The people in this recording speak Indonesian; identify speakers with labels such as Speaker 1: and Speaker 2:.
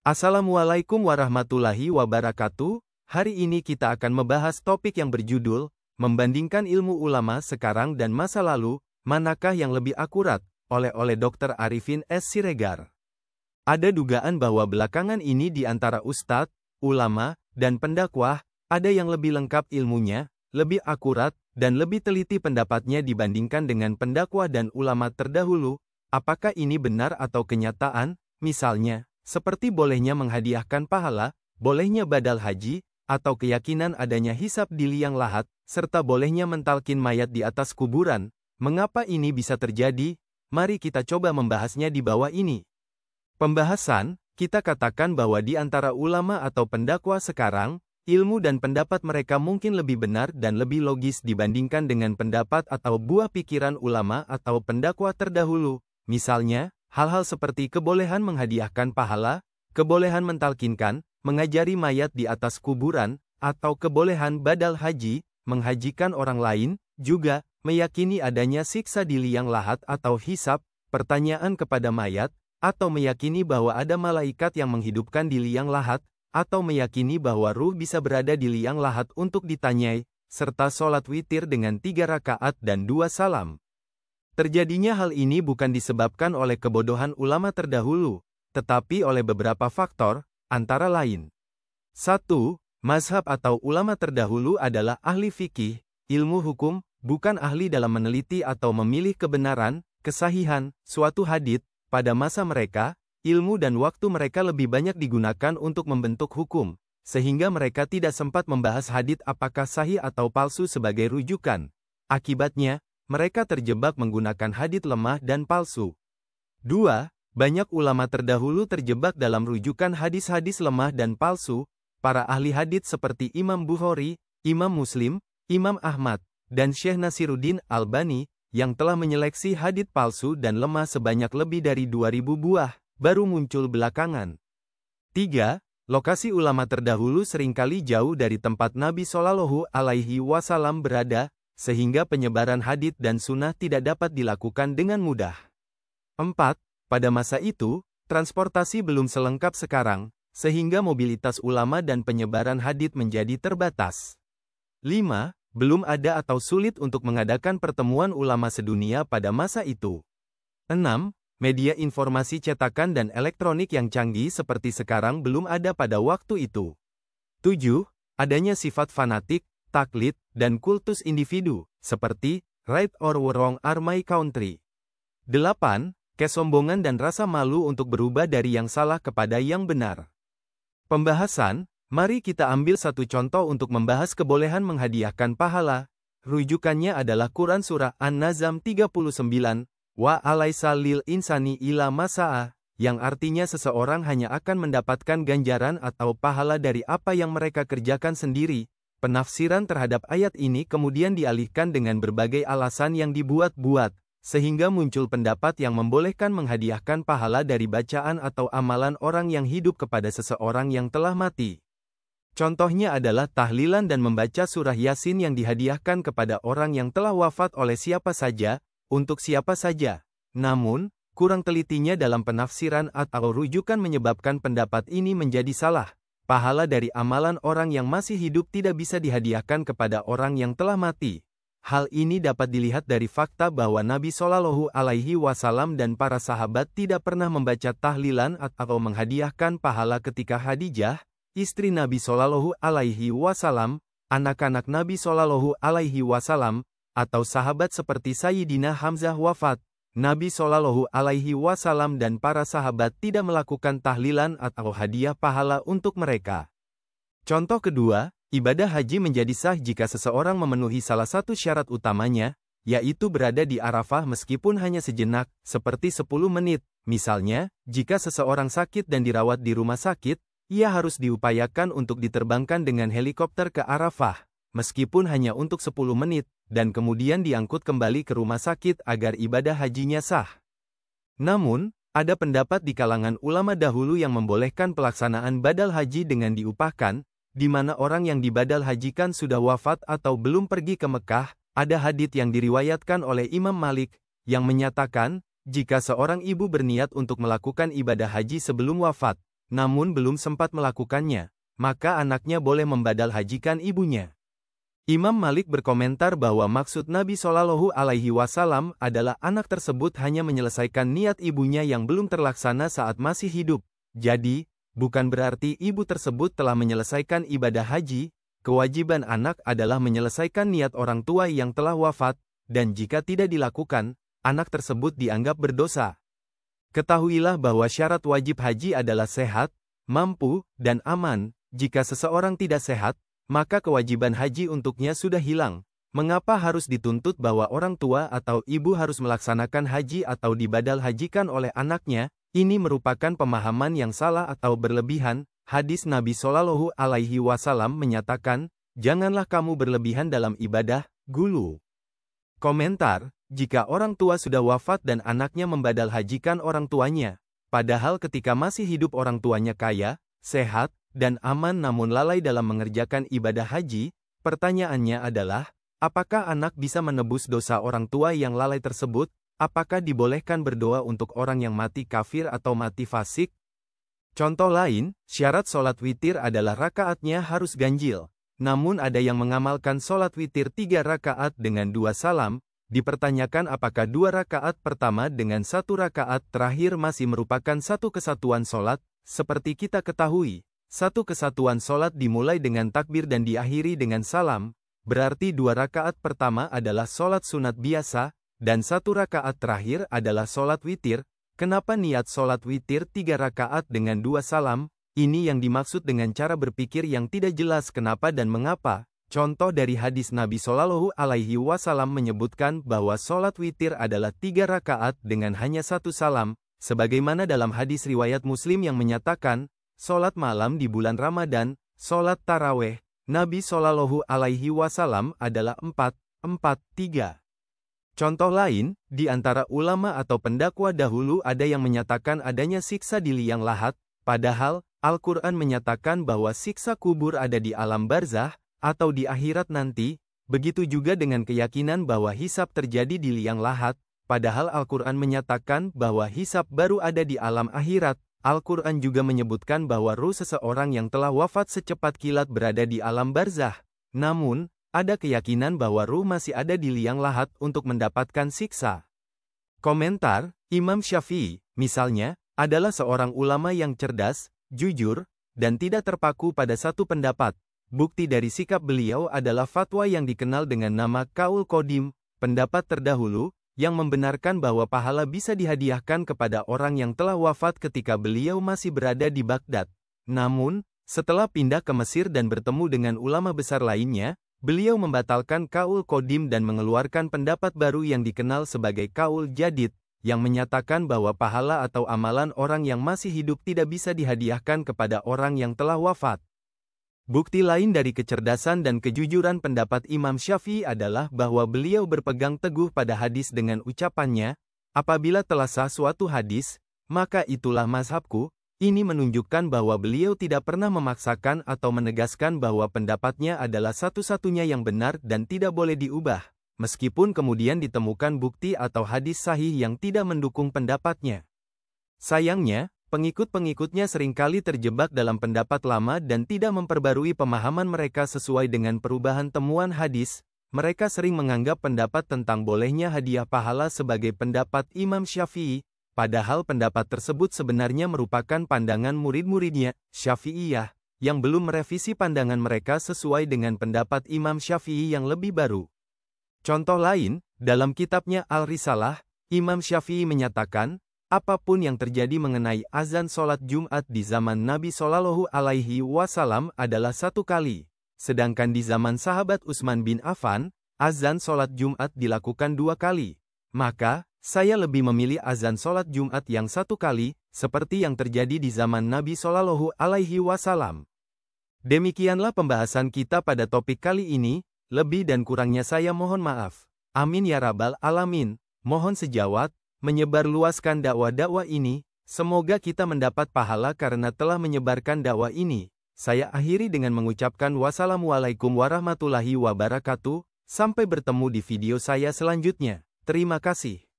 Speaker 1: Assalamualaikum warahmatullahi wabarakatuh. Hari ini kita akan membahas topik yang berjudul, membandingkan ilmu ulama sekarang dan masa lalu, manakah yang lebih akurat, oleh Dr. Arifin S. Siregar. Ada dugaan bahwa belakangan ini di antara ustadz, ulama, dan pendakwah, ada yang lebih lengkap ilmunya, lebih akurat, dan lebih teliti pendapatnya dibandingkan dengan pendakwah dan ulama terdahulu. Apakah ini benar atau kenyataan? Misalnya, seperti bolehnya menghadiahkan pahala, bolehnya badal haji, atau keyakinan adanya hisab di liang lahat, serta bolehnya mentalkin mayat di atas kuburan. Mengapa ini bisa terjadi? Mari kita coba membahasnya di bawah ini. Pembahasan, kita katakan bahwa di antara ulama atau pendakwa sekarang, ilmu dan pendapat mereka mungkin lebih benar dan lebih logis dibandingkan dengan pendapat atau buah pikiran ulama atau pendakwa terdahulu. Misalnya, hal-hal seperti kebolehan menghadiahkan pahala, kebolehan mentalkinkan, mengajari mayat di atas kuburan, atau kebolehan badal haji, menghajikan orang lain, juga meyakini adanya siksa di liang lahat atau hisab, pertanyaan kepada mayat, atau meyakini bahwa ada malaikat yang menghidupkan di liang lahat, atau meyakini bahwa ruh bisa berada di liang lahat untuk ditanyai, serta sholat witir dengan 3 rakaat dan 2 salam. Terjadinya hal ini bukan disebabkan oleh kebodohan ulama terdahulu, tetapi oleh beberapa faktor, antara lain. 1. Mazhab atau ulama terdahulu adalah ahli fikih, ilmu hukum, bukan ahli dalam meneliti atau memilih kebenaran, kesahihan, suatu hadits. Pada masa mereka, ilmu dan waktu mereka lebih banyak digunakan untuk membentuk hukum, sehingga mereka tidak sempat membahas hadits apakah sahih atau palsu sebagai rujukan. Akibatnya, mereka terjebak menggunakan hadits lemah dan palsu. 2. Banyak ulama terdahulu terjebak dalam rujukan hadis-hadis lemah dan palsu. Para ahli hadits seperti Imam Bukhari, Imam Muslim, Imam Ahmad, dan Syekh Nasiruddin Albani, yang telah menyeleksi hadits palsu dan lemah sebanyak lebih dari 2000 buah, baru muncul belakangan. 3. Lokasi ulama terdahulu seringkali jauh dari tempat Nabi Shallallahu Alaihi Wasallam berada, sehingga penyebaran hadits dan sunnah tidak dapat dilakukan dengan mudah. 4. Pada masa itu, transportasi belum selengkap sekarang, sehingga mobilitas ulama dan penyebaran hadits menjadi terbatas. 5. Belum ada atau sulit untuk mengadakan pertemuan ulama sedunia pada masa itu. 6. Media informasi cetakan dan elektronik yang canggih seperti sekarang belum ada pada waktu itu. 7. Adanya sifat fanatik, taklid, dan kultus individu, seperti right or wrong are my country. 8. Kesombongan dan rasa malu untuk berubah dari yang salah kepada yang benar. Pembahasan, mari kita ambil satu contoh untuk membahas kebolehan menghadiahkan pahala. Rujukannya adalah Quran Surah An-Nazm 39, Wa alaisa lil insani ila masa'a, yang artinya seseorang hanya akan mendapatkan ganjaran atau pahala dari apa yang mereka kerjakan sendiri. Penafsiran terhadap ayat ini kemudian dialihkan dengan berbagai alasan yang dibuat-buat, sehingga muncul pendapat yang membolehkan menghadiahkan pahala dari bacaan atau amalan orang yang hidup kepada seseorang yang telah mati. Contohnya adalah tahlilan dan membaca surah Yasin yang dihadiahkan kepada orang yang telah wafat oleh siapa saja, untuk siapa saja. Namun, kurang telitinya dalam penafsiran atau rujukan menyebabkan pendapat ini menjadi salah. Pahala dari amalan orang yang masih hidup tidak bisa dihadiahkan kepada orang yang telah mati. Hal ini dapat dilihat dari fakta bahwa Nabi Shallallahu Alaihi Wasallam dan para sahabat tidak pernah membaca tahlilan atau menghadiahkan pahala ketika Khadijah, istri Nabi Shallallahu Alaihi Wasallam, anak-anak Nabi Shallallahu Alaihi Wasallam, atau sahabat seperti Sayyidina Hamzah wafat. Nabi Shallallahu Alaihi Wasallam dan para sahabat tidak melakukan tahlilan atau hadiah pahala untuk mereka. Contoh kedua, ibadah haji menjadi sah jika seseorang memenuhi salah satu syarat utamanya, yaitu berada di Arafah meskipun hanya sejenak, seperti 10 menit. Misalnya, jika seseorang sakit dan dirawat di rumah sakit, ia harus diupayakan untuk diterbangkan dengan helikopter ke Arafah, meskipun hanya untuk 10 menit, dan kemudian diangkut kembali ke rumah sakit agar ibadah hajinya sah. Namun, ada pendapat di kalangan ulama dahulu yang membolehkan pelaksanaan badal haji dengan diupahkan, di mana orang yang dibadal hajikan sudah wafat atau belum pergi ke Mekah. Ada hadits yang diriwayatkan oleh Imam Malik, yang menyatakan, jika seorang ibu berniat untuk melakukan ibadah haji sebelum wafat, namun belum sempat melakukannya, maka anaknya boleh membadal hajikan ibunya. Imam Malik berkomentar bahwa maksud Nabi Shallallahu Alaihi Wasallam adalah anak tersebut hanya menyelesaikan niat ibunya yang belum terlaksana saat masih hidup. Jadi, bukan berarti ibu tersebut telah menyelesaikan ibadah haji. Kewajiban anak adalah menyelesaikan niat orang tua yang telah wafat, dan jika tidak dilakukan, anak tersebut dianggap berdosa. Ketahuilah bahwa syarat wajib haji adalah sehat, mampu, dan aman. Jika seseorang tidak sehat, maka kewajiban haji untuknya sudah hilang. Mengapa harus dituntut bahwa orang tua atau ibu harus melaksanakan haji atau dibadal hajikan oleh anaknya? Ini merupakan pemahaman yang salah atau berlebihan. Hadis Nabi Shallallahu Alaihi Wasallam menyatakan, janganlah kamu berlebihan dalam ibadah, gulu. Komentar, jika orang tua sudah wafat dan anaknya membadal hajikan orang tuanya, padahal ketika masih hidup orang tuanya kaya, sehat, dan aman namun lalai dalam mengerjakan ibadah haji, pertanyaannya adalah, apakah anak bisa menebus dosa orang tua yang lalai tersebut? Apakah dibolehkan berdoa untuk orang yang mati kafir atau mati fasik? Contoh lain, syarat sholat witir adalah rakaatnya harus ganjil. Namun ada yang mengamalkan sholat witir 3 rakaat dengan 2 salam, dipertanyakan apakah 2 rakaat pertama dengan 1 rakaat terakhir masih merupakan satu kesatuan sholat, seperti kita ketahui. Satu kesatuan sholat dimulai dengan takbir dan diakhiri dengan salam, berarti 2 rakaat pertama adalah sholat sunat biasa, dan 1 rakaat terakhir adalah sholat witir. Kenapa niat sholat witir 3 rakaat dengan 2 salam? Ini yang dimaksud dengan cara berpikir yang tidak jelas kenapa dan mengapa. Contoh dari hadis Nabi Shallallahu Alaihi Wasallam menyebutkan bahwa sholat witir adalah 3 rakaat dengan hanya 1 salam, sebagaimana dalam hadis riwayat Muslim yang menyatakan, sholat malam di bulan Ramadan, sholat taraweh, Nabi Shallallahu Alaihi Wasallam adalah 4-4-3. Contoh lain, di antara ulama atau pendakwa dahulu ada yang menyatakan adanya siksa di liang lahat, padahal Al-Quran menyatakan bahwa siksa kubur ada di alam barzah, atau di akhirat nanti, begitu juga dengan keyakinan bahwa hisab terjadi di liang lahat, padahal Al-Quran menyatakan bahwa hisab baru ada di alam akhirat. Al-Quran juga menyebutkan bahwa ruh seseorang yang telah wafat secepat kilat berada di alam barzah. Namun, ada keyakinan bahwa ruh masih ada di liang lahat untuk mendapatkan siksa. Komentar, Imam Syafi'i, misalnya, adalah seorang ulama yang cerdas, jujur, dan tidak terpaku pada satu pendapat. Bukti dari sikap beliau adalah fatwa yang dikenal dengan nama Qaul Qadim, pendapat terdahulu, yang membenarkan bahwa pahala bisa dihadiahkan kepada orang yang telah wafat ketika beliau masih berada di Baghdad. Namun, setelah pindah ke Mesir dan bertemu dengan ulama besar lainnya, beliau membatalkan Qaul Qadim dan mengeluarkan pendapat baru yang dikenal sebagai Qaul Jadid, yang menyatakan bahwa pahala atau amalan orang yang masih hidup tidak bisa dihadiahkan kepada orang yang telah wafat. Bukti lain dari kecerdasan dan kejujuran pendapat Imam Syafi'i adalah bahwa beliau berpegang teguh pada hadis dengan ucapannya, apabila telah sah suatu hadis, maka itulah mazhabku. Ini menunjukkan bahwa beliau tidak pernah memaksakan atau menegaskan bahwa pendapatnya adalah satu-satunya yang benar dan tidak boleh diubah, meskipun kemudian ditemukan bukti atau hadis sahih yang tidak mendukung pendapatnya. Sayangnya, pengikut-pengikutnya seringkali terjebak dalam pendapat lama dan tidak memperbarui pemahaman mereka sesuai dengan perubahan temuan hadis. Mereka sering menganggap pendapat tentang bolehnya hadiah pahala sebagai pendapat Imam Syafi'i, padahal pendapat tersebut sebenarnya merupakan pandangan murid-muridnya, Syafi'iyah, yang belum merevisi pandangan mereka sesuai dengan pendapat Imam Syafi'i yang lebih baru. Contoh lain, dalam kitabnya Al-Risalah, Imam Syafi'i menyatakan, apapun yang terjadi mengenai azan sholat Jumat di zaman Nabi Shallallahu Alaihi Wasallam adalah 1 kali. Sedangkan di zaman sahabat Utsman bin Affan, azan sholat Jumat dilakukan 2 kali. Maka, saya lebih memilih azan sholat Jumat yang 1 kali, seperti yang terjadi di zaman Nabi Shallallahu Alaihi Wasallam. Demikianlah pembahasan kita pada topik kali ini, lebih dan kurangnya saya mohon maaf. Amin ya rabbal alamin. Mohon sejawat, menyebarluaskan dakwah-dakwah ini, semoga kita mendapat pahala karena telah menyebarkan dakwah ini. Saya akhiri dengan mengucapkan wassalamualaikum warahmatullahi wabarakatuh, sampai bertemu di video saya selanjutnya. Terima kasih.